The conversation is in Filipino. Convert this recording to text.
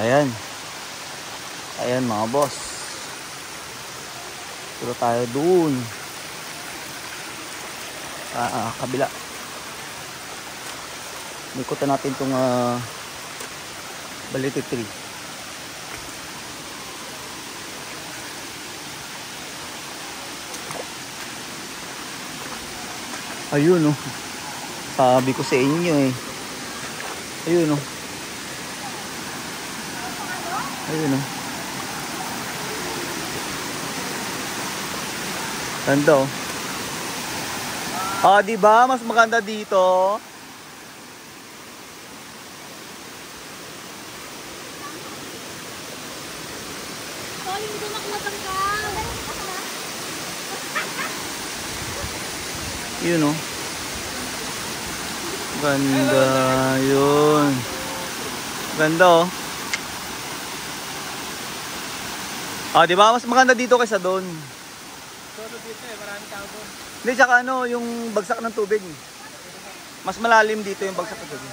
Ayan. Ayan mga boss. Pero tayo dun. Kabila. Ikutan natin itong Balete tree. Ayun oh. Sabi ko sa inyo eh. Ayun oh. Ayun oh. Ganda oh. Ah, di ba? Mas maganda dito. Yun oh. Ganda yun. Ganda oh. Ah, di ba? Mas maganda dito kaysa doon. Solo dito eh, marami tao doon. Hindi, tsaka ano, yung bagsak ng tubig. Mas malalim dito yung bagsak ng tubig.